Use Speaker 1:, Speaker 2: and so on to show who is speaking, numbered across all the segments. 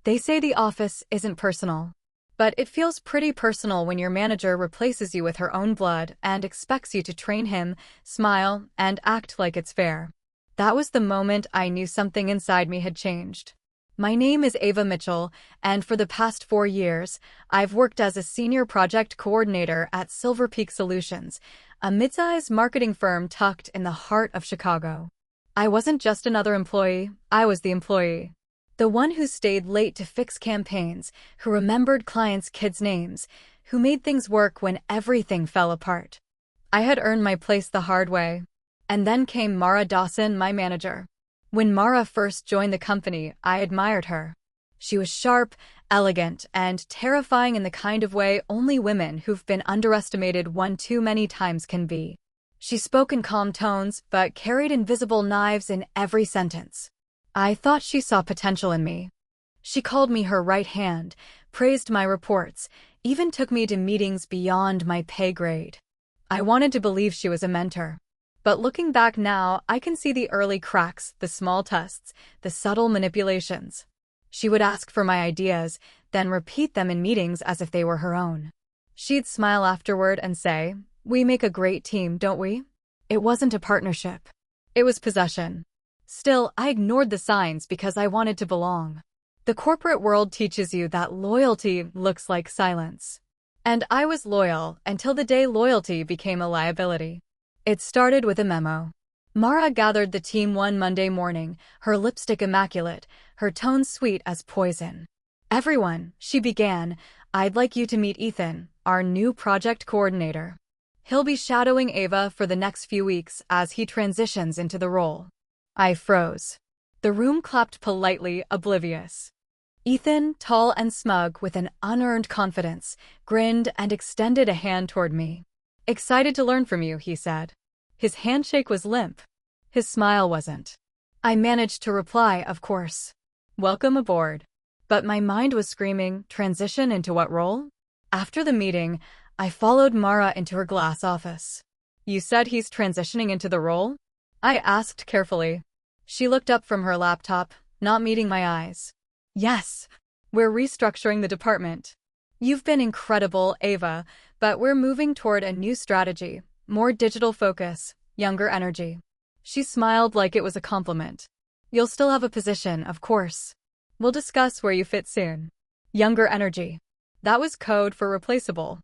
Speaker 1: They say the office isn't personal. But it feels pretty personal when your manager replaces you with her own blood and expects you to train him, smile, and act like it's fair. That was the moment I knew something inside me had changed. My name is Ava Mitchell, and for the past 4 years, I've worked as a senior project coordinator at Silver Peak Solutions, a mid-sized marketing firm tucked in the heart of Chicago. I wasn't just another employee, I was the employee. The one who stayed late to fix campaigns, who remembered clients' kids' names, who made things work when everything fell apart. I had earned my place the hard way. And then came Mara Dawson, my manager. When Mara first joined the company, I admired her. She was sharp, elegant, and terrifying in the kind of way only women who've been underestimated one too many times can be. She spoke in calm tones, but carried invisible knives in every sentence. I thought she saw potential in me. She called me her right hand, praised my reports, even took me to meetings beyond my pay grade. I wanted to believe she was a mentor. But looking back now, I can see the early cracks, the small tests, the subtle manipulations. She would ask for my ideas, then repeat them in meetings as if they were her own. She'd smile afterward and say, "We make a great team, don't we?" It wasn't a partnership. It was possession. Still, I ignored the signs because I wanted to belong. The corporate world teaches you that loyalty looks like silence. And I was loyal until the day loyalty became a liability. It started with a memo. Mara gathered the team one Monday morning, her lipstick immaculate, her tone sweet as poison. "Everyone," she began, "I'd like you to meet Ethan, our new project coordinator. He'll be shadowing Ava for the next few weeks as he transitions into the role." I froze. The room clapped politely, oblivious. Ethan, tall and smug with an unearned confidence, grinned and extended a hand toward me. "Excited to learn from you," he said. His handshake was limp. His smile wasn't. I managed to reply, "Of course. Welcome aboard." But my mind was screaming, transition into what role? After the meeting, I followed Mara into her glass office. "You said he's transitioning into the role?" I asked carefully. She looked up from her laptop, not meeting my eyes. "Yes. We're restructuring the department. You've been incredible, Ava, but we're moving toward a new strategy, more digital focus, younger energy." She smiled like it was a compliment. "You'll still have a position, of course. We'll discuss where you fit soon." Younger energy. That was code for replaceable.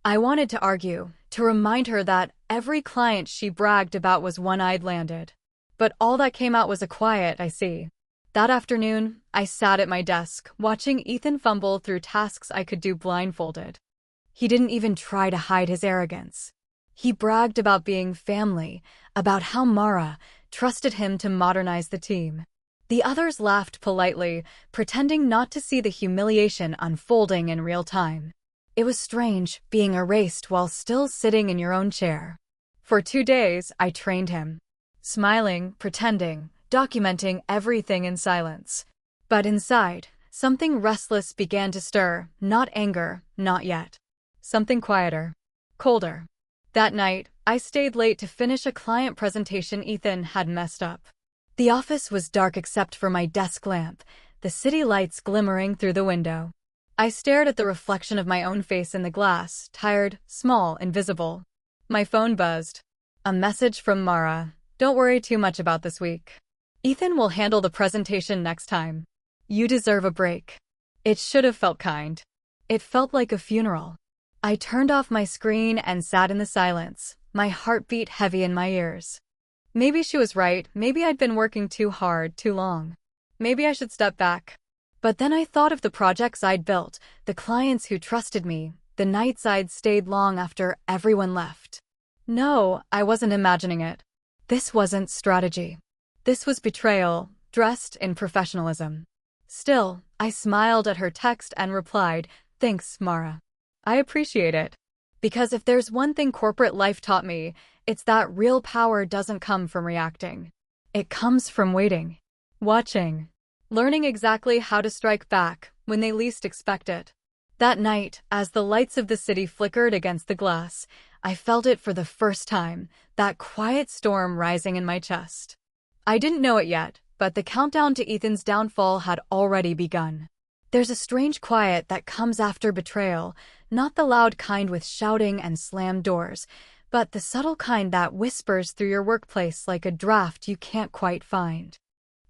Speaker 1: I wanted to argue, to remind her that every client she bragged about was one I'd landed. But all that came out was a quiet, "I see." That afternoon, I sat at my desk, watching Ethan fumble through tasks I could do blindfolded. He didn't even try to hide his arrogance. He bragged about being family, about how Mara trusted him to modernize the team. The others laughed politely, pretending not to see the humiliation unfolding in real time. It was strange, being erased while still sitting in your own chair. For 2 days, I trained him. Smiling, pretending, documenting everything in silence. But inside, something restless began to stir, not anger, not yet. Something quieter. Colder. That night, I stayed late to finish a client presentation Ethan had messed up. The office was dark except for my desk lamp, the city lights glimmering through the window. I stared at the reflection of my own face in the glass, tired, small, invisible. My phone buzzed. A message from Mara. "Don't worry too much about this week. Ethan will handle the presentation next time. You deserve a break." It should have felt kind. It felt like a funeral. I turned off my screen and sat in the silence, my heartbeat heavy in my ears. Maybe she was right, maybe I'd been working too hard, too long. Maybe I should step back. But then I thought of the projects I'd built, the clients who trusted me, the nights I'd stayed long after everyone left. No, I wasn't imagining it. This wasn't strategy. This was betrayal, dressed in professionalism. Still, I smiled at her text and replied, "Thanks, Mara. I appreciate it." Because if there's one thing corporate life taught me, it's that real power doesn't come from reacting. It comes from waiting, watching, learning exactly how to strike back when they least expect it. That night, as the lights of the city flickered against the glass, I felt it for the first time, that quiet storm rising in my chest. I didn't know it yet, but the countdown to Ethan's downfall had already begun. There's a strange quiet that comes after betrayal, not the loud kind with shouting and slammed doors, but the subtle kind that whispers through your workplace like a draft you can't quite find.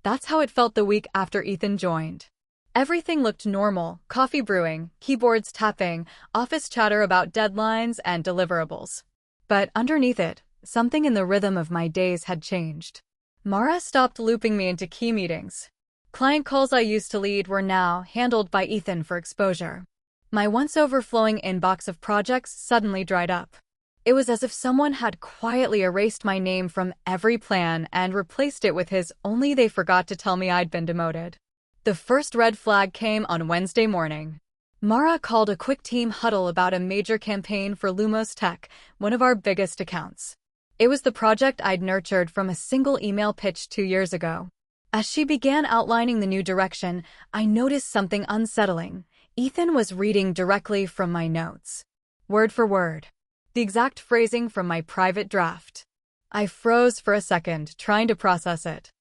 Speaker 1: That's how it felt the week after Ethan joined. Everything looked normal: coffee brewing, keyboards tapping, office chatter about deadlines and deliverables. But underneath it, something in the rhythm of my days had changed. Mara stopped looping me into key meetings. Client calls I used to lead were now handled by Ethan for exposure. My once overflowing inbox of projects suddenly dried up. It was as if someone had quietly erased my name from every plan and replaced it with his, only they forgot to tell me I'd been demoted. The first red flag came on Wednesday morning. Mara called a quick team huddle about a major campaign for Lumos Tech, one of our biggest accounts. It was the project I'd nurtured from a single email pitch 2 years ago. As she began outlining the new direction, I noticed something unsettling. Ethan was reading directly from my notes. Word for word. The exact phrasing from my private draft. I froze for a second, trying to process it.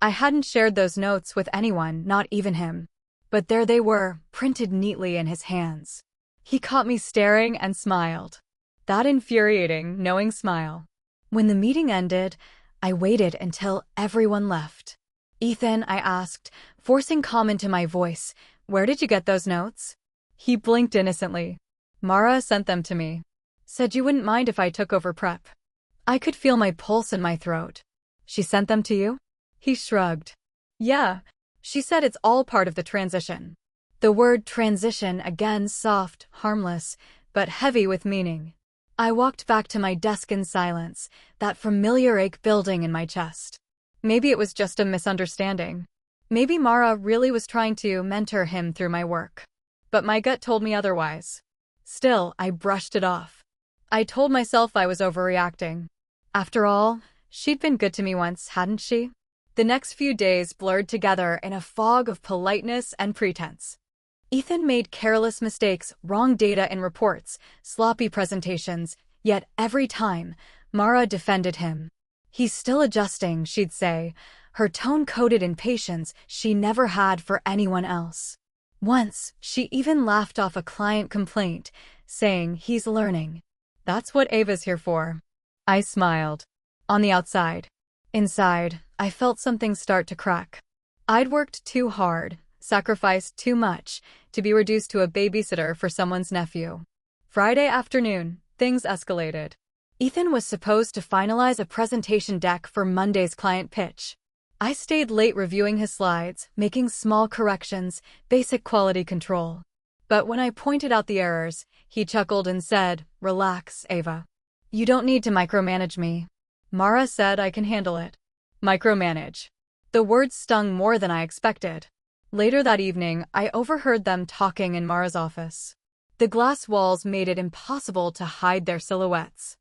Speaker 1: I hadn't shared those notes with anyone, not even him. But there they were, printed neatly in his hands. He caught me staring and smiled. That infuriating, knowing smile. When the meeting ended, I waited until everyone left. "Ethan," I asked, forcing calm into my voice, "where did you get those notes?" He blinked innocently. "Mara sent them to me. Said you wouldn't mind if I took over prep." I could feel my pulse in my throat. "She sent them to you?" He shrugged. "Yeah. She said it's all part of the transition." The word transition, again soft, harmless, but heavy with meaning. I walked back to my desk in silence, that familiar ache building in my chest. Maybe it was just a misunderstanding. Maybe Mara really was trying to mentor him through my work. But my gut told me otherwise. Still, I brushed it off. I told myself I was overreacting. After all, she'd been good to me once, hadn't she? The next few days blurred together in a fog of politeness and pretense. Ethan made careless mistakes, wrong data in reports, sloppy presentations, yet every time, Mara defended him. "He's still adjusting," she'd say, her tone coated in patience she never had for anyone else. Once, she even laughed off a client complaint, saying, "He's learning. That's what Ava's here for." I smiled. On the outside. Inside, I felt something start to crack. I'd worked too hard, sacrificed too much, to be reduced to a babysitter for someone's nephew. Friday afternoon, things escalated. Ethan was supposed to finalize a presentation deck for Monday's client pitch. I stayed late reviewing his slides, making small corrections, basic quality control. But when I pointed out the errors, he chuckled and said, "Relax, Ava. You don't need to micromanage me. Mara said I can handle it." Micromanage. The words stung more than I expected. Later that evening, I overheard them talking in Mara's office. The glass walls made it impossible to hide their silhouettes.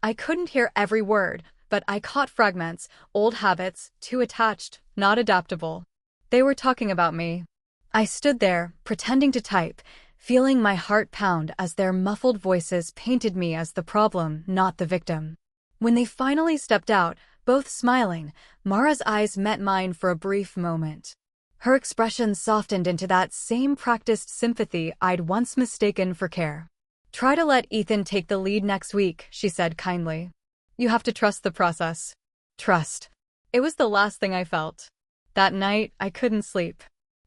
Speaker 1: I couldn't hear every word, but I caught fragments, old habits, too attached, not adaptable. They were talking about me. I stood there, pretending to type, feeling my heart pound as their muffled voices painted me as the problem, not the victim. When they finally stepped out, both smiling, Mara's eyes met mine for a brief moment. Her expression softened into that same practiced sympathy I'd once mistaken for care. "Try to let Ethan take the lead next week," she said kindly. "You have to trust the process." Trust. It was the last thing I felt. That night, I couldn't sleep.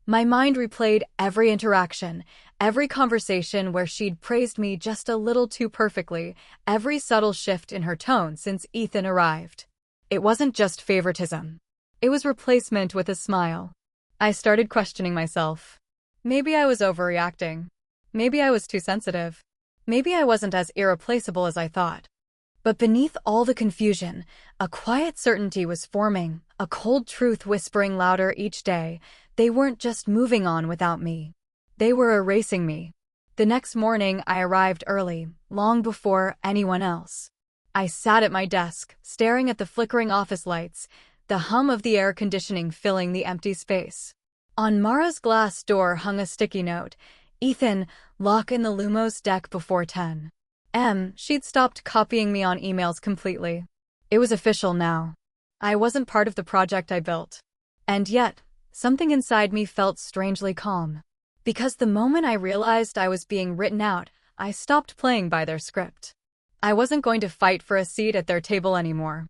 Speaker 1: My mind replayed every interaction, every conversation where she'd praised me just a little too perfectly, every subtle shift in her tone since Ethan arrived. It wasn't just favoritism. It was replacement with a smile. I started questioning myself. Maybe I was overreacting. Maybe I was too sensitive. Maybe I wasn't as irreplaceable as I thought. But beneath all the confusion, a quiet certainty was forming, a cold truth whispering louder each day. They weren't just moving on without me. They were erasing me. The next morning, I arrived early, long before anyone else. I sat at my desk, staring at the flickering office lights, the hum of the air conditioning filling the empty space. On Mara's glass door hung a sticky note: "Ethan, lock in the Lumos deck before 10 a.m. She'd stopped copying me on emails completely. It was official now. I wasn't part of the project I built. And yet, something inside me felt strangely calm. Because the moment I realized I was being written out, I stopped playing by their script. I wasn't going to fight for a seat at their table anymore.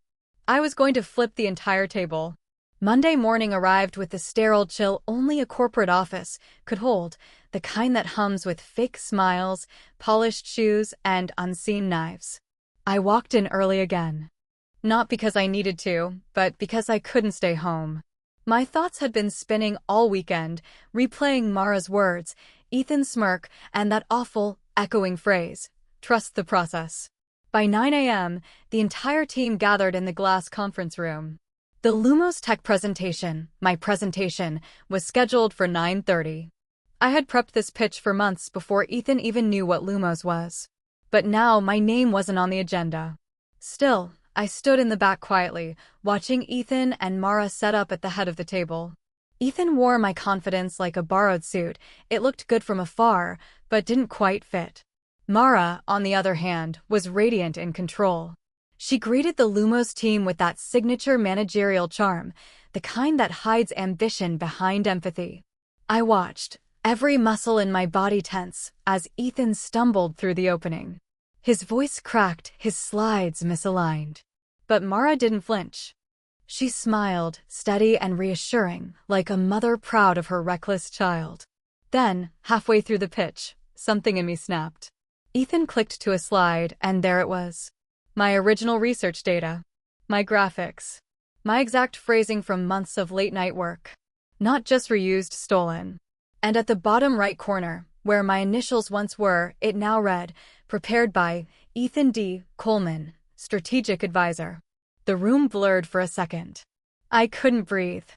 Speaker 1: I was going to flip the entire table. Monday morning arrived with the sterile chill only a corporate office could hold, the kind that hums with fake smiles, polished shoes, and unseen knives. I walked in early again. Not because I needed to, but because I couldn't stay home. My thoughts had been spinning all weekend, replaying Mara's words, Ethan's smirk, and that awful, echoing phrase, "Trust the process." By 9 a.m., the entire team gathered in the glass conference room. The Lumos Tech presentation, my presentation, was scheduled for 9:30. I had prepped this pitch for months before Ethan even knew what Lumos was. But now my name wasn't on the agenda. Still, I stood in the back quietly, watching Ethan and Mara set up at the head of the table. Ethan wore my confidence like a borrowed suit. It looked good from afar, but didn't quite fit. Mara, on the other hand, was radiant in control. She greeted the Lumos team with that signature managerial charm, the kind that hides ambition behind empathy. I watched, every muscle in my body tense, as Ethan stumbled through the opening. His voice cracked, his slides misaligned. But Mara didn't flinch. She smiled, steady and reassuring, like a mother proud of her reckless child. Then, halfway through the pitch, something in me snapped. Ethan clicked to a slide, and there it was. My original research data. My graphics. My exact phrasing from months of late-night work. Not just reused, stolen. And at the bottom right corner, where my initials once were, it now read, "Prepared by Ethan D. Coleman, Strategic Advisor." The room blurred for a second. I couldn't breathe.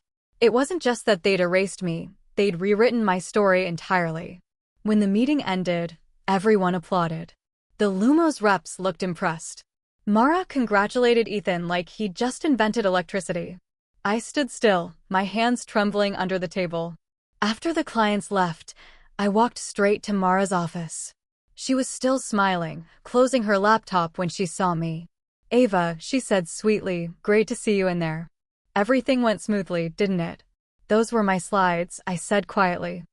Speaker 1: It wasn't just that they'd erased me, they'd rewritten my story entirely. When the meeting ended, everyone applauded. The Lumos reps looked impressed. Mara congratulated Ethan like he'd just invented electricity. I stood still, my hands trembling under the table. After the clients left, I walked straight to Mara's office. She was still smiling, closing her laptop when she saw me. "Ava," she said sweetly, "great to see you in there." "Everything went smoothly, didn't it?" "Those were my slides," I said quietly.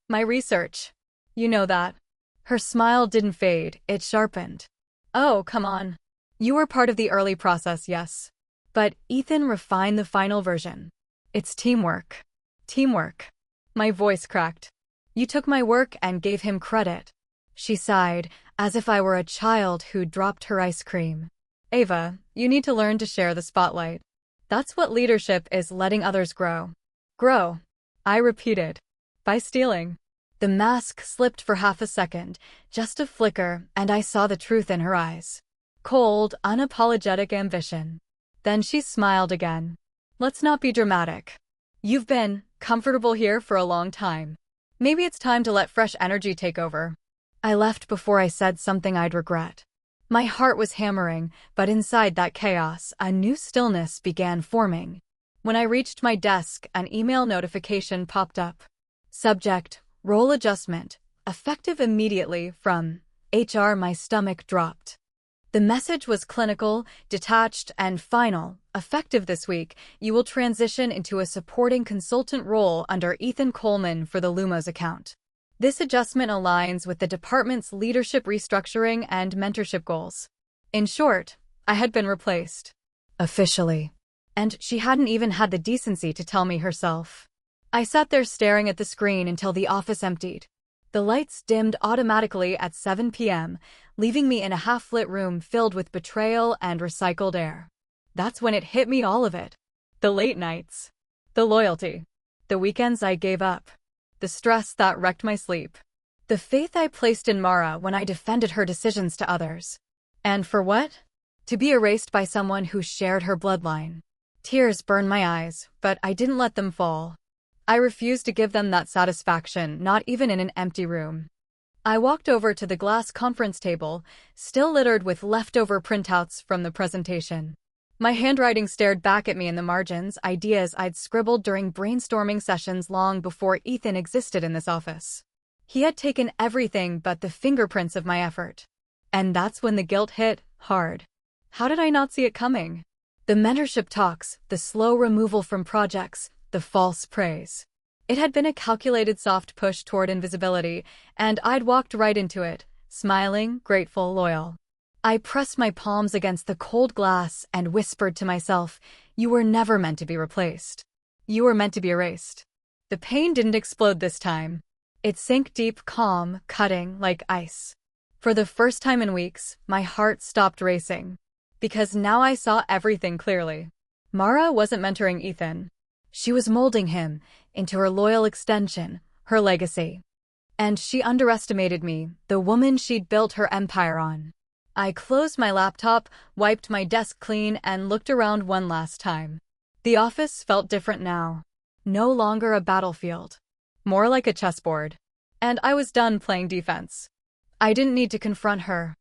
Speaker 1: "My research. You know that." Her smile didn't fade, it sharpened. "Oh, come on. You were part of the early process, yes. But Ethan refined the final version. It's teamwork." "Teamwork." My voice cracked. "You took my work and gave him credit." She sighed, as if I were a child who dropped her ice cream. "Ava, you need to learn to share the spotlight. That's what leadership is, letting others grow." "Grow," I repeated. "By stealing." The mask slipped for half a second, just a flicker, and I saw the truth in her eyes. Cold, unapologetic ambition. Then she smiled again. "Let's not be dramatic. You've been comfortable here for a long time. Maybe it's time to let fresh energy take over." I left before I said something I'd regret. My heart was hammering, but inside that chaos, a new stillness began forming. When I reached my desk, an email notification popped up. Subject, role adjustment, effective immediately, from HR. My stomach dropped. The message was clinical, detached, and final. "Effective this week, you will transition into a supporting consultant role under Ethan Coleman for the Lumos account. This adjustment aligns with the department's leadership restructuring and mentorship goals." In short, I had been replaced. Officially. And she hadn't even had the decency to tell me herself. I sat there staring at the screen until the office emptied. The lights dimmed automatically at 7 p.m., leaving me in a half-lit room filled with betrayal and recycled air. That's when it hit me, all of it. The late nights. The loyalty. The weekends I gave up. The stress that wrecked my sleep. The faith I placed in Mara when I defended her decisions to others. And for what? To be erased by someone who shared her bloodline. Tears burned my eyes, but I didn't let them fall. I refused to give them that satisfaction, not even in an empty room. I walked over to the glass conference table, still littered with leftover printouts from the presentation. My handwriting stared back at me in the margins, ideas I'd scribbled during brainstorming sessions long before Ethan existed in this office. He had taken everything but the fingerprints of my effort. And that's when the guilt hit, hard. How did I not see it coming? The mentorship talks, the slow removal from projects, the false praise. It had been a calculated soft push toward invisibility, and I'd walked right into it, smiling, grateful, loyal. I pressed my palms against the cold glass and whispered to myself, "You were never meant to be replaced. You were meant to be erased." The pain didn't explode this time. It sank deep, calm, cutting like ice. For the first time in weeks, my heart stopped racing. Because now I saw everything clearly. Mara wasn't mentoring Ethan. She was molding him into her loyal extension, her legacy. And she underestimated me, the woman she'd built her empire on. I closed my laptop, wiped my desk clean, and looked around one last time. The office felt different now. No longer a battlefield. More like a chessboard. And I was done playing defense. I didn't need to confront her.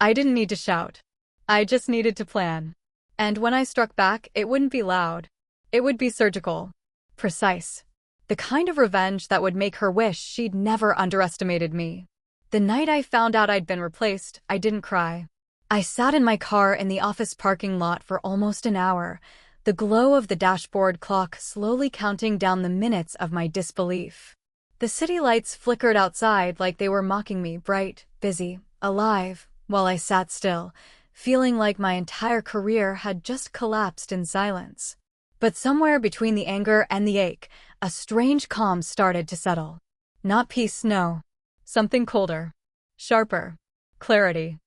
Speaker 1: I didn't need to shout. I just needed to plan. And when I struck back, it wouldn't be loud. It would be surgical. Precise. The kind of revenge that would make her wish she'd never underestimated me. The night I found out I'd been replaced, I didn't cry. I sat in my car in the office parking lot for almost an hour, the glow of the dashboard clock slowly counting down the minutes of my disbelief. The city lights flickered outside like they were mocking me, bright, busy, alive, while I sat still, feeling like my entire career had just collapsed in silence. But somewhere between the anger and the ache, a strange calm started to settle. Not peace, no. Something colder. Sharper. Clarity.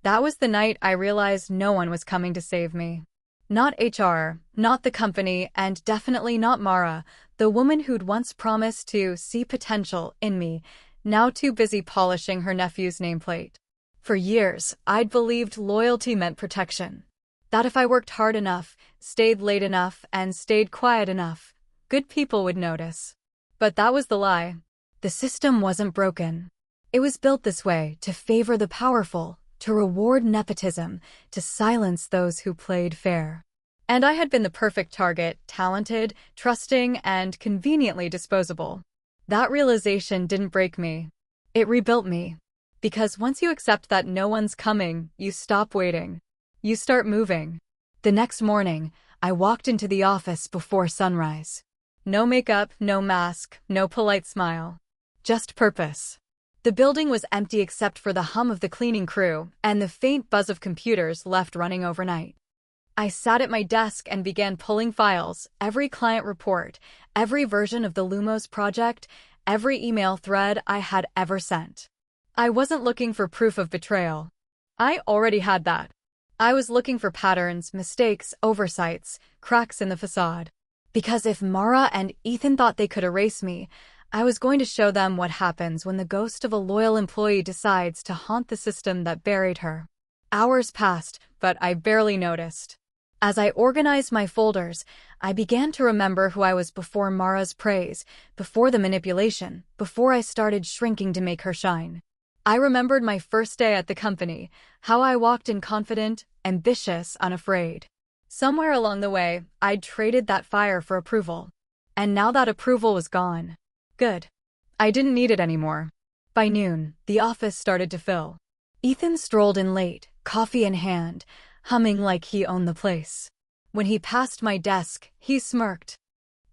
Speaker 1: That was the night I realized no one was coming to save me. Not HR, not the company, and definitely not Mara, the woman who'd once promised to see potential in me, now too busy polishing her nephew's nameplate. For years, I'd believed loyalty meant protection. That if I worked hard enough, stayed late enough, and stayed quiet enough, good people would notice. But that was the lie. The system wasn't broken. It was built this way to favor the powerful, to reward nepotism, to silence those who played fair. And I had been the perfect target, talented, trusting, and conveniently disposable. That realization didn't break me. It rebuilt me. Because once you accept that no one's coming, you stop waiting. You start moving. The next morning, I walked into the office before sunrise. No makeup, no mask, no polite smile. Just purpose. The building was empty except for the hum of the cleaning crew and the faint buzz of computers left running overnight. I sat at my desk and began pulling files, every client report, every version of the Lumos project, every email thread I had ever sent. I wasn't looking for proof of betrayal. I already had that. I was looking for patterns, mistakes, oversights, cracks in the facade. Because if Mara and Ethan thought they could erase me, I was going to show them what happens when the ghost of a loyal employee decides to haunt the system that buried her. Hours passed, but I barely noticed. As I organized my folders, I began to remember who I was before Mara's praise, before the manipulation, before I started shrinking to make her shine. I remembered my first day at the company, how I walked in confident, ambitious, unafraid. Somewhere along the way, I'd traded that fire for approval. And now that approval was gone. Good. I didn't need it anymore. By noon, the office started to fill. Ethan strolled in late, coffee in hand, humming like he owned the place. When he passed my desk, he smirked.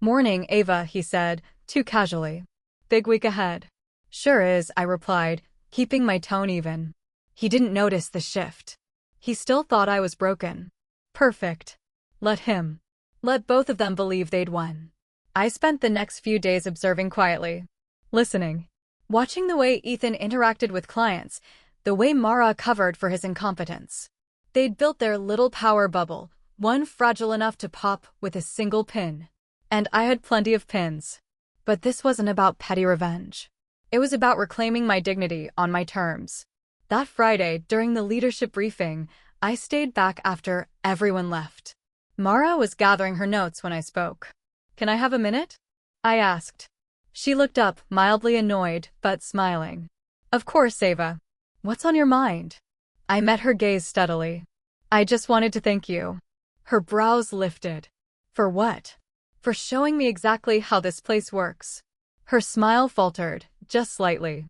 Speaker 1: "Morning, Ava," he said, too casually. "Big week ahead." "Sure is," I replied, keeping my tone even. He didn't notice the shift. He still thought I was broken. Perfect. Let him. Let both of them believe they'd won. I spent the next few days observing quietly. Listening. Watching the way Ethan interacted with clients, the way Mara covered for his incompetence. They'd built their little power bubble, one fragile enough to pop with a single pin. And I had plenty of pins. But this wasn't about petty revenge. It was about reclaiming my dignity on my terms. That Friday, during the leadership briefing, I stayed back after everyone left. Mara was gathering her notes when I spoke. "Can I have a minute?" I asked. She looked up, mildly annoyed, but smiling. "Of course, Ava. What's on your mind?" I met her gaze steadily. "I just wanted to thank you." Her brows lifted. "For what?" "For showing me exactly how this place works." Her smile faltered, just slightly.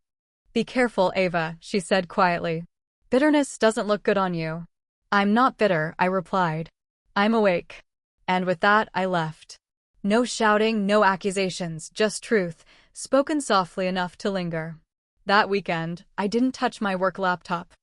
Speaker 1: "Be careful, Ava," she said quietly. "Bitterness doesn't look good on you." "I'm not bitter," I replied. "I'm awake." And with that, I left. No shouting, no accusations, just truth, spoken softly enough to linger. That weekend, I didn't touch my work laptop.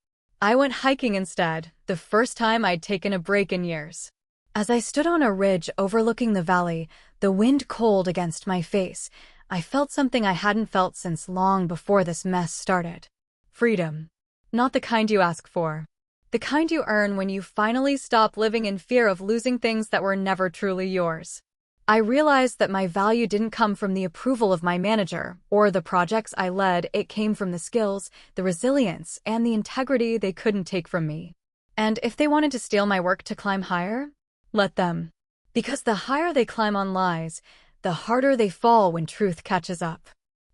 Speaker 1: I went hiking instead, the first time I'd taken a break in years. As I stood on a ridge overlooking the valley, the wind cold against my face, I felt something I hadn't felt since long before this mess started. Freedom. Not the kind you ask for. The kind you earn when you finally stop living in fear of losing things that were never truly yours. I realized that my value didn't come from the approval of my manager or the projects I led. It came from the skills, the resilience, and the integrity they couldn't take from me. And if they wanted to steal my work to climb higher, let them. Because the higher they climb on lies, the harder they fall when truth catches up.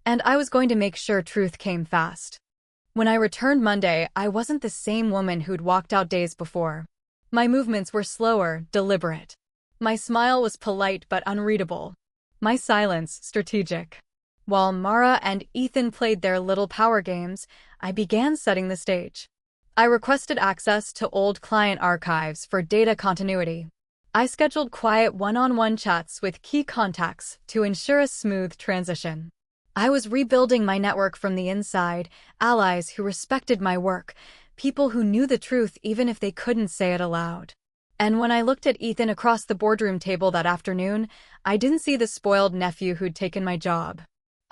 Speaker 1: And I was going to make sure truth came fast. When I returned Monday, I wasn't the same woman who'd walked out days before. My movements were slower, deliberate. My smile was polite but unreadable. My silence, strategic. While Mara and Ethan played their little power games, I began setting the stage. I requested access to old client archives for data continuity. I scheduled quiet one-on-one chats with key contacts to ensure a smooth transition. I was rebuilding my network from the inside, allies who respected my work, people who knew the truth even if they couldn't say it aloud. And when I looked at Ethan across the boardroom table that afternoon, I didn't see the spoiled nephew who'd taken my job.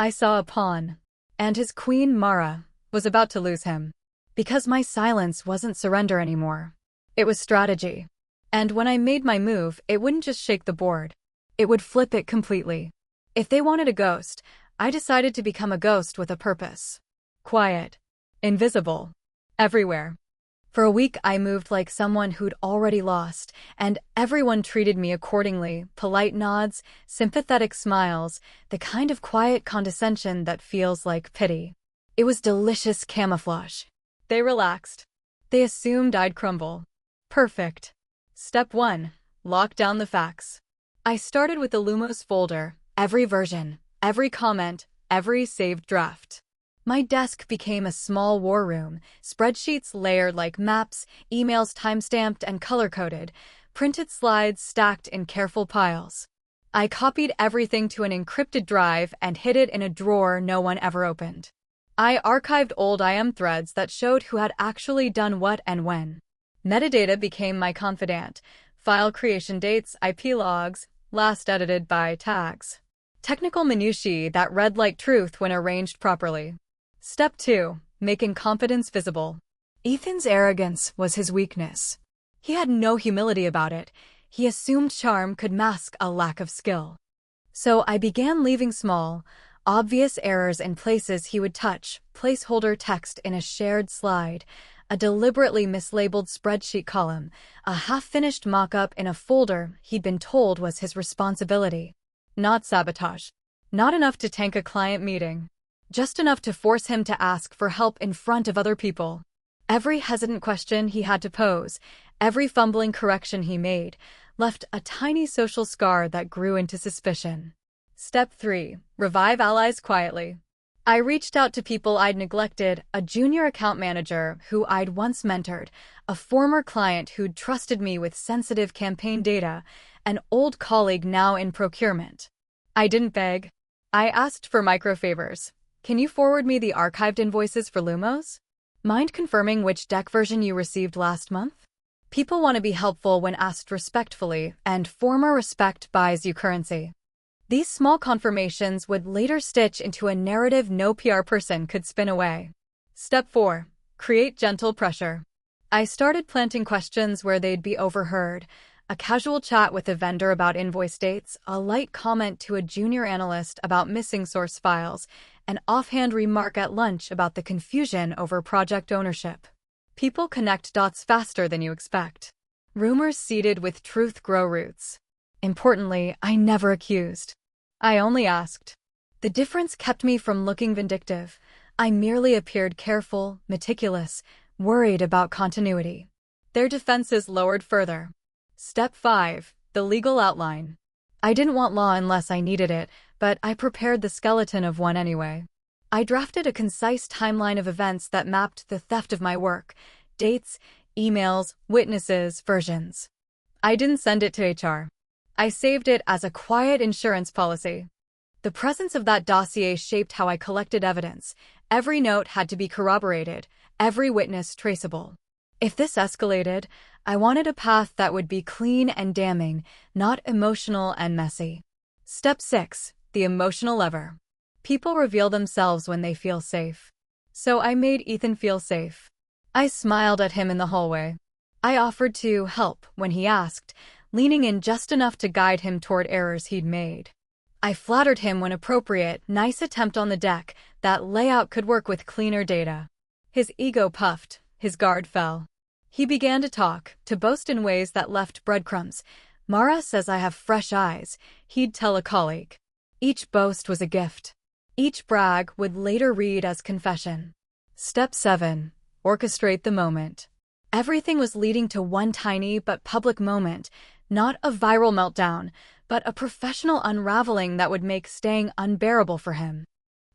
Speaker 1: I saw a pawn. And his queen, Mara, was about to lose him. Because my silence wasn't surrender anymore. It was strategy. And when I made my move, it wouldn't just shake the board. It would flip it completely. If they wanted a ghost, I decided to become a ghost with a purpose. Quiet. Invisible. Everywhere. For a week, I moved like someone who'd already lost, and everyone treated me accordingly. Polite nods, sympathetic smiles, the kind of quiet condescension that feels like pity. It was delicious camouflage. They relaxed. They assumed I'd crumble. Perfect. Step 1. Lock down the facts. I started with the Lumos folder, every version, every comment, every saved draft. My desk became a small war room, spreadsheets layered like maps, emails timestamped and color-coded, printed slides stacked in careful piles. I copied everything to an encrypted drive and hid it in a drawer no one ever opened. I archived old IM threads that showed who had actually done what and when. Metadata became my confidant, file creation dates, IP logs, last edited by tags. Technical minutiae that read like truth when arranged properly. Step 2. Make incompetence visible. Ethan's arrogance was his weakness. He had no humility about it. He assumed charm could mask a lack of skill. So I began leaving small, obvious errors in places he would touch, placeholder text in a shared slide, a deliberately mislabeled spreadsheet column, a half-finished mock-up in a folder he'd been told was his responsibility. Not sabotage. Not enough to tank a client meeting. Just enough to force him to ask for help in front of other people. Every hesitant question he had to pose, every fumbling correction he made, left a tiny social scar that grew into suspicion. Step 3. Revive allies quietly. I reached out to people I'd neglected, a junior account manager who I'd once mentored, a former client who'd trusted me with sensitive campaign data, an old colleague now in procurement. I didn't beg. I asked for micro-favors. Can you forward me the archived invoices for Lumos? Mind confirming which deck version you received last month? People want to be helpful when asked respectfully, and former respect buys you currency. These small confirmations would later stitch into a narrative no PR person could spin away. Step 4. Create gentle pressure. I started planting questions where they'd be overheard. A casual chat with a vendor about invoice dates, a light comment to a junior analyst about missing source files, an offhand remark at lunch about the confusion over project ownership. People connect dots faster than you expect. Rumors seeded with truth grow roots. Importantly, I never accused. I only asked. The difference kept me from looking vindictive. I merely appeared careful, meticulous, worried about continuity. Their defenses lowered further. Step 5. The legal outline. I didn't want law unless I needed it, but I prepared the skeleton of one anyway. I drafted a concise timeline of events that mapped the theft of my work, dates, emails, witnesses, versions. I didn't send it to HR. I saved it as a quiet insurance policy. The presence of that dossier shaped how I collected evidence. Every note had to be corroborated, every witness traceable. If this escalated, I wanted a path that would be clean and damning, not emotional and messy. Step 6. The emotional lever. People reveal themselves when they feel safe. So I made Ethan feel safe. I smiled at him in the hallway. I offered to help when he asked, leaning in just enough to guide him toward errors he'd made. I flattered him when appropriate, nice attempt on the deck, that layout could work with cleaner data. His ego puffed, his guard fell. He began to talk, to boast in ways that left breadcrumbs. Mara says I have fresh eyes, he'd tell a colleague. Each boast was a gift. Each brag would later read as confession. Step 7. Orchestrate the moment. Everything was leading to one tiny but public moment, not a viral meltdown, but a professional unraveling that would make staying unbearable for him.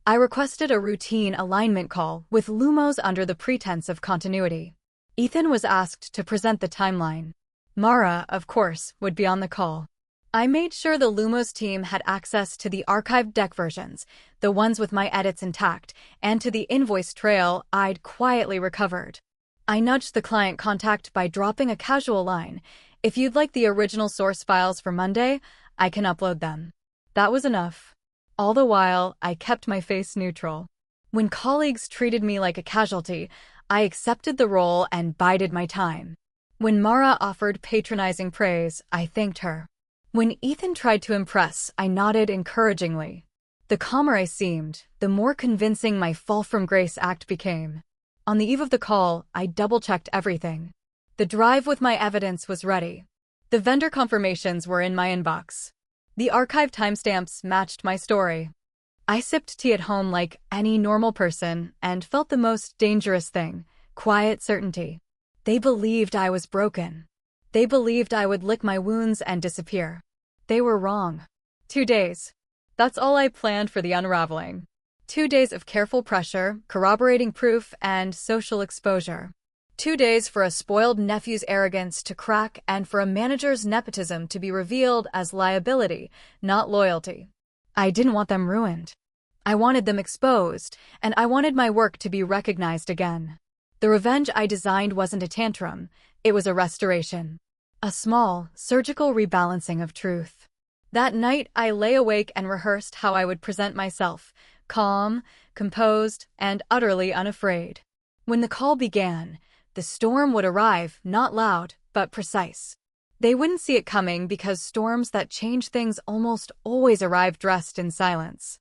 Speaker 1: I requested a routine alignment call with Lumos under the pretense of continuity. Ethan was asked to present the timeline. Mara, of course, would be on the call. I made sure the Lumos team had access to the archived deck versions, the ones with my edits intact, and to the invoice trail I'd quietly recovered. I nudged the client contact by dropping a casual line. If you'd like the original source files for Monday, I can upload them. That was enough. All the while, I kept my face neutral. When colleagues treated me like a casualty, I accepted the role and bided my time. When Mara offered patronizing praise, I thanked her. When Ethan tried to impress, I nodded encouragingly. The calmer I seemed, the more convincing my fall from grace act became. On the eve of the call, I double-checked everything. The drive with my evidence was ready. The vendor confirmations were in my inbox. The archive timestamps matched my story. I sipped tea at home like any normal person and felt the most dangerous thing, quiet certainty. They believed I was broken. They believed I would lick my wounds and disappear. They were wrong. 2 days. That's all I planned for the unraveling. 2 days of careful pressure, corroborating proof, and social exposure. 2 days for a spoiled nephew's arrogance to crack and for a manager's nepotism to be revealed as liability, not loyalty. I didn't want them ruined. I wanted them exposed, and I wanted my work to be recognized again. The revenge I designed wasn't a tantrum, it was a restoration. A small, surgical rebalancing of truth. That night, I lay awake and rehearsed how I would present myself, calm, composed, and utterly unafraid. When the call began, the storm would arrive, not loud, but precise. They wouldn't see it coming because storms that change things almost always arrive dressed in silence.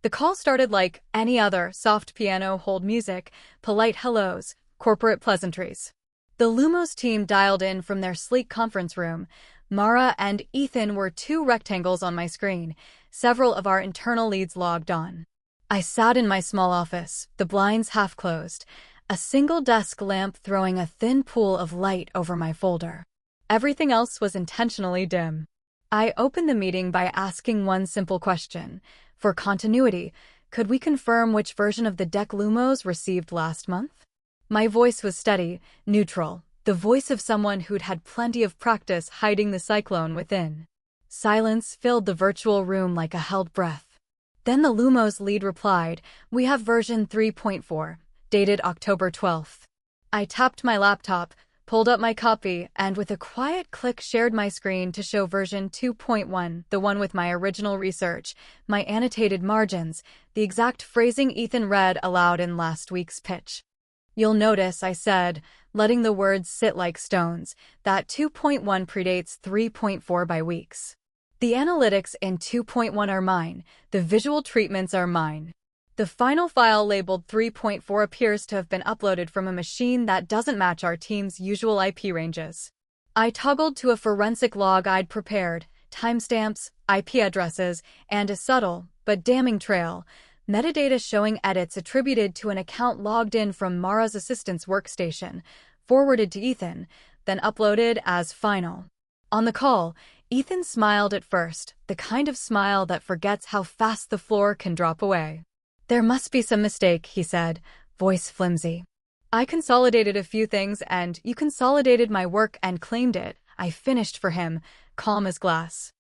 Speaker 1: The call started like any other soft piano hold music, polite hellos, corporate pleasantries. The Lumos team dialed in from their sleek conference room. Mara and Ethan were 2 rectangles on my screen. Several of our internal leads logged on. I sat in my small office, the blinds half closed, a single desk lamp throwing a thin pool of light over my folder. Everything else was intentionally dim. I opened the meeting by asking one simple question. For continuity, could we confirm which version of the deck Lumos received last month? My voice was steady, neutral, the voice of someone who'd had plenty of practice hiding the cyclone within. Silence filled the virtual room like a held breath. Then the Lumos lead replied, "We have version 3.4, dated October 12th. I tapped my laptop, pulled up my copy, and with a quiet click shared my screen to show version 2.1, the one with my original research, my annotated margins, the exact phrasing Ethan read aloud in last week's pitch. You'll notice, I said, letting the words sit like stones, that 2.1 predates 3.4 by weeks. The analytics in 2.1 are mine, the visual treatments are mine. The final file labeled 3.4 appears to have been uploaded from a machine that doesn't match our team's usual IP ranges. I toggled to a forensic log I'd prepared, timestamps, IP addresses, and a subtle, but damning trail, metadata showing edits attributed to an account logged in from Mara's assistant's workstation, forwarded to Ethan, then uploaded as final. On the call, Ethan smiled at first, the kind of smile that forgets how fast the floor can drop away. "There must be some mistake," he said, voice flimsy. "I consolidated a few things and you consolidated my work and claimed it." I finished for him, calm as glass.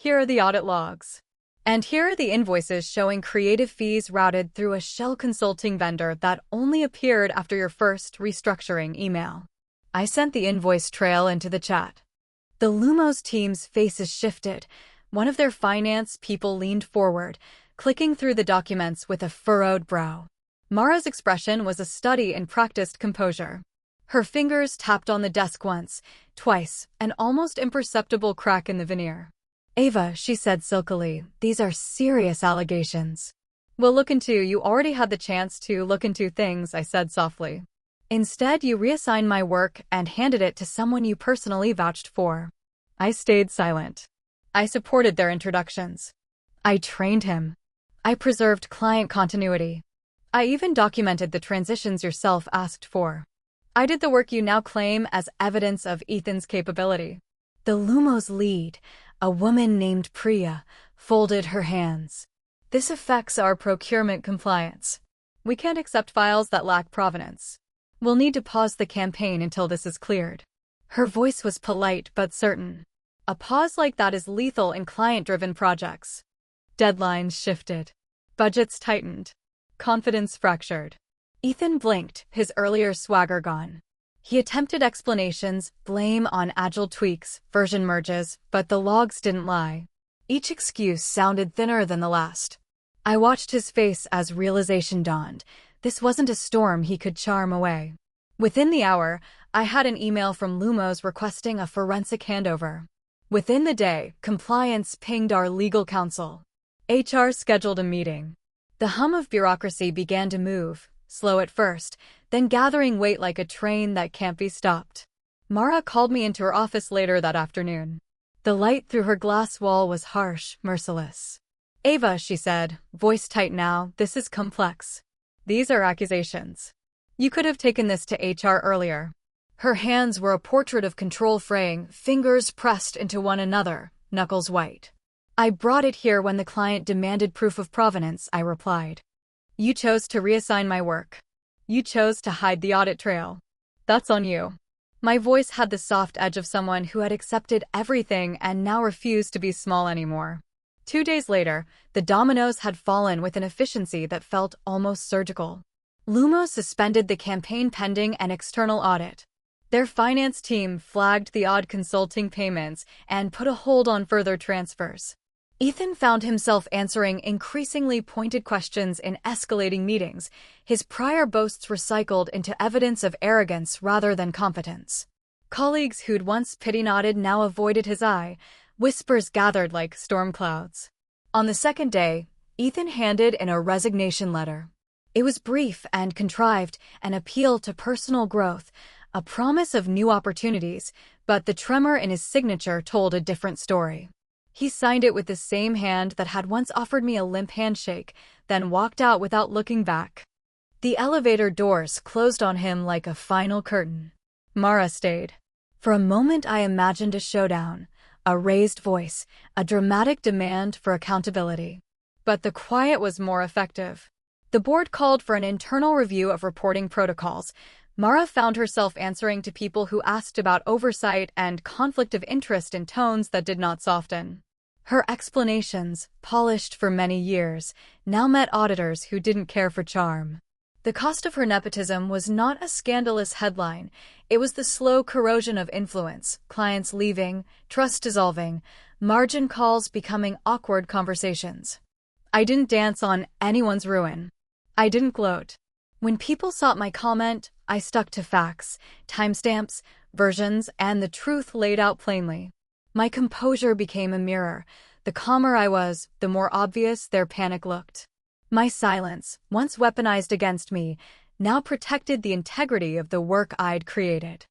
Speaker 1: Here are the audit logs. And here are the invoices showing creative fees routed through a shell consulting vendor that only appeared after your first restructuring email. I sent the invoice trail into the chat. The Lumos team's faces shifted. One of their finance people leaned forward, clicking through the documents with a furrowed brow. Mara's expression was a study in practiced composure. Her fingers tapped on the desk once, twice, an almost imperceptible crack in the veneer. "Ava," she said silkily, "these are serious allegations." You already had the chance to look into things," I said softly. "Instead, you reassigned my work and handed it to someone you personally vouched for." I stayed silent. I supported their introductions. I trained him. I preserved client continuity. I even documented the transitions yourself asked for. I did the work you now claim as evidence of Ethan's capability. The Lumos lead, a woman named Priya, folded her hands. "This affects our procurement compliance. We can't accept files that lack provenance. We'll need to pause the campaign until this is cleared." Her voice was polite but certain. A pause like that is lethal in client-driven projects. Deadlines shifted. Budgets tightened. Confidence fractured. Ethan blinked, his earlier swagger gone. He attempted explanations, blame on agile tweaks, version merges, but the logs didn't lie. Each excuse sounded thinner than the last. I watched his face as realization dawned. This wasn't a storm he could charm away. Within the hour, I had an email from Lumos requesting a forensic handover. Within the day, compliance pinged our legal counsel. HR scheduled a meeting. The hum of bureaucracy began to move, slow at first, then gathering weight like a train that can't be stopped. Mara called me into her office later that afternoon. The light through her glass wall was harsh, merciless. "Ava," she said, voice tight now, "this is complex. These are accusations. You could have taken this to HR earlier." Her hands were a portrait of control fraying, fingers pressed into one another, knuckles white. "I brought it here when the client demanded proof of provenance," I replied. "You chose to reassign my work. You chose to hide the audit trail. That's on you." My voice had the soft edge of someone who had accepted everything and now refused to be small anymore. 2 days later, the dominoes had fallen with an efficiency that felt almost surgical. Lumos suspended the campaign pending an external audit. Their finance team flagged the odd consulting payments and put a hold on further transfers. Ethan found himself answering increasingly pointed questions in escalating meetings, his prior boasts recycled into evidence of arrogance rather than competence. Colleagues who'd once pity-nodded now avoided his eye, whispers gathered like storm clouds. On the second day, Ethan handed in a resignation letter. It was brief and contrived, an appeal to personal growth, a promise of new opportunities, but the tremor in his signature told a different story. He signed it with the same hand that had once offered me a limp handshake, then walked out without looking back. The elevator doors closed on him like a final curtain. Mara stayed. For a moment I imagined a showdown, a raised voice, a dramatic demand for accountability. But the quiet was more effective. The board called for an internal review of reporting protocols. Mara found herself answering to people who asked about oversight and conflict of interest in tones that did not soften. Her explanations, polished for many years, now met auditors who didn't care for charm. The cost of her nepotism was not a scandalous headline. It was the slow corrosion of influence, clients leaving, trust dissolving, margin calls becoming awkward conversations. I didn't dance on anyone's ruin. I didn't gloat. When people sought my comment, I stuck to facts, timestamps, versions, and the truth laid out plainly. My composure became a mirror. The calmer I was, the more obvious their panic looked. My silence, once weaponized against me, now protected the integrity of the work I'd created.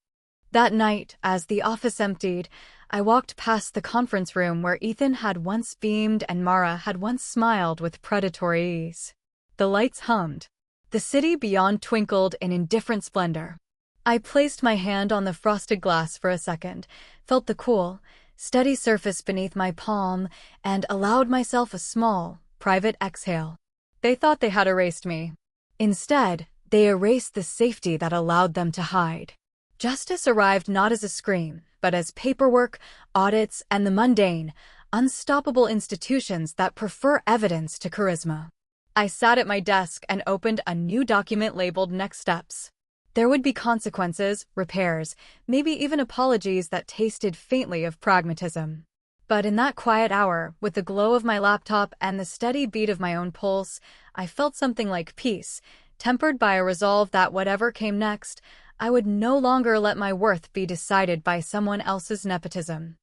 Speaker 1: That night, as the office emptied, I walked past the conference room where Ethan had once beamed and Mara had once smiled with predatory ease. The lights hummed. The city beyond twinkled in indifferent splendor. I placed my hand on the frosted glass for a second, felt the cool, steady surface beneath my palm, and allowed myself a small, private exhale. They thought they had erased me. Instead, they erased the safety that allowed them to hide. Justice arrived not as a scream, but as paperwork, audits, and the mundane, unstoppable institutions that prefer evidence to charisma. I sat at my desk and opened a new document labeled Next Steps. There would be consequences, repairs, maybe even apologies that tasted faintly of pragmatism. But in that quiet hour, with the glow of my laptop and the steady beat of my own pulse, I felt something like peace, tempered by a resolve that whatever came next, I would no longer let my worth be decided by someone else's nepotism.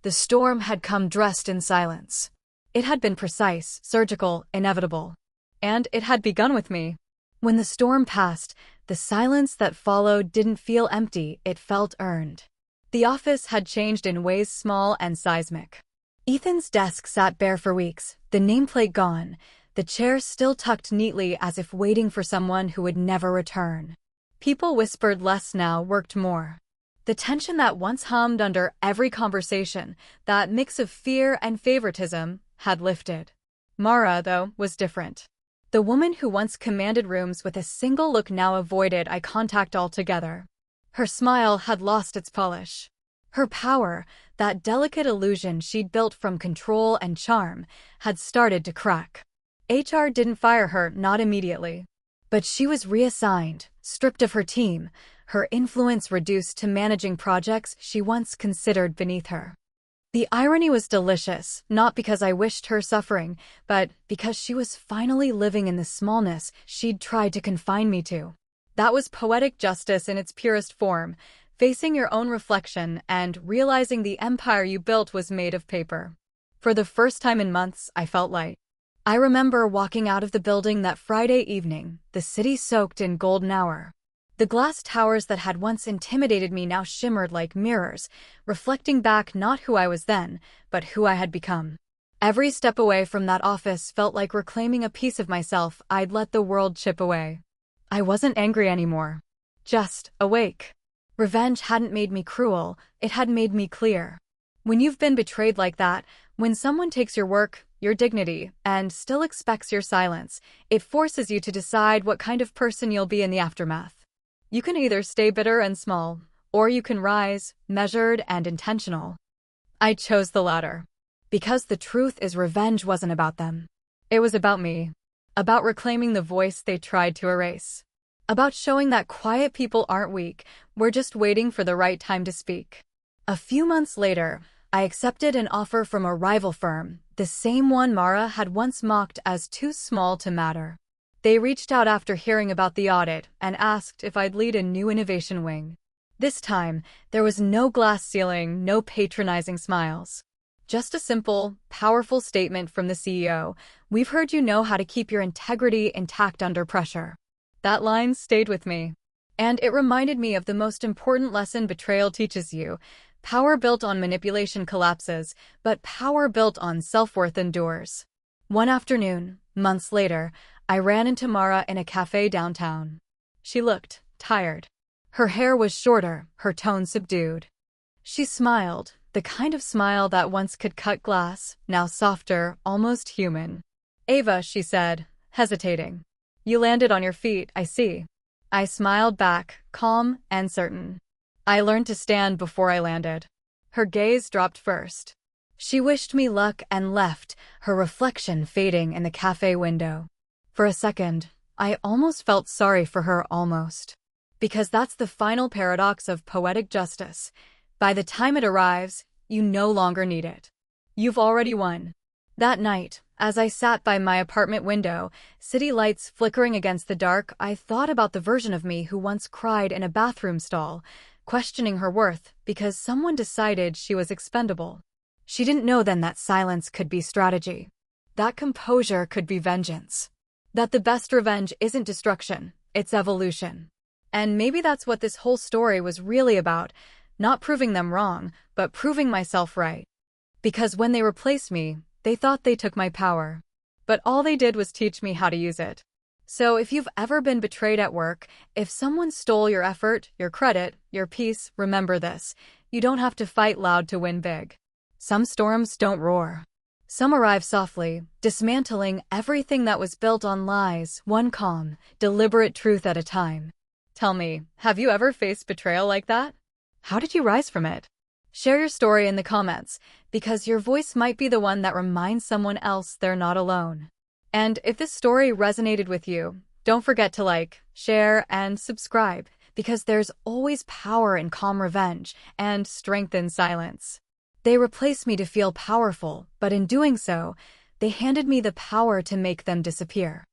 Speaker 1: The storm had come dressed in silence. It had been precise, surgical, inevitable. And it had begun with me. When the storm passed, the silence that followed didn't feel empty, it felt earned. The office had changed in ways small and seismic. Ethan's desk sat bare for weeks, the nameplate gone, the chair still tucked neatly as if waiting for someone who would never return. People whispered less now, worked more. The tension that once hummed under every conversation, that mix of fear and favoritism, had lifted. Mara, though, was different. The woman who once commanded rooms with a single look now avoided eye contact altogether. Her smile had lost its polish. Her power, that delicate illusion she'd built from control and charm, had started to crack. HR didn't fire her, not immediately. But she was reassigned, stripped of her team, her influence reduced to managing projects she once considered beneath her. The irony was delicious, not because I wished her suffering, but because she was finally living in the smallness she'd tried to confine me to. That was poetic justice in its purest form, facing your own reflection and realizing the empire you built was made of paper. For the first time in months, I felt light. I remember walking out of the building that Friday evening, the city soaked in golden hour. The glass towers that had once intimidated me now shimmered like mirrors, reflecting back not who I was then, but who I had become. Every step away from that office felt like reclaiming a piece of myself I'd let the world chip away. I wasn't angry anymore. Just awake. Revenge hadn't made me cruel, it had made me clear. When you've been betrayed like that, when someone takes your work, your dignity, and still expects your silence, it forces you to decide what kind of person you'll be in the aftermath. You can either stay bitter and small, or you can rise, measured and intentional. I chose the latter. Because the truth is, revenge wasn't about them. It was about me. About reclaiming the voice they tried to erase. About showing that quiet people aren't weak, we're just waiting for the right time to speak. A few months later, I accepted an offer from a rival firm, the same one Mara had once mocked as too small to matter. They reached out after hearing about the audit and asked if I'd lead a new innovation wing. This time, there was no glass ceiling, no patronizing smiles. Just a simple, powerful statement from the CEO: "We've heard you know how to keep your integrity intact under pressure." That line stayed with me. And it reminded me of the most important lesson betrayal teaches you. Power built on manipulation collapses, but power built on self-worth endures. One afternoon, months later, I ran into Mara in a cafe downtown. She looked tired. Her hair was shorter, her tone subdued. She smiled, the kind of smile that once could cut glass, now softer, almost human. "Ava," she said, hesitating. "You landed on your feet, I see." I smiled back, calm and certain. I learned to stand before I landed. Her gaze dropped first. She wished me luck and left, her reflection fading in the cafe window. For a second, I almost felt sorry for her, almost. Because that's the final paradox of poetic justice. By the time it arrives, you no longer need it. You've already won. That night, as I sat by my apartment window, city lights flickering against the dark, I thought about the version of me who once cried in a bathroom stall, questioning her worth because someone decided she was expendable. She didn't know then that silence could be strategy. That composure could be vengeance. That the best revenge isn't destruction, it's evolution. And maybe that's what this whole story was really about, not proving them wrong, but proving myself right. Because when they replaced me, they thought they took my power. But all they did was teach me how to use it. So if you've ever been betrayed at work, if someone stole your effort, your credit, your peace, remember this: you don't have to fight loud to win big. Some storms don't roar. Some arrive softly, dismantling everything that was built on lies, one calm, deliberate truth at a time. Tell me, have you ever faced betrayal like that? How did you rise from it? Share your story in the comments, because your voice might be the one that reminds someone else they're not alone. And if this story resonated with you, don't forget to like, share, and subscribe, because there's always power in calm revenge and strength in silence. They replaced me to feel powerful, but in doing so, they handed me the power to make them disappear.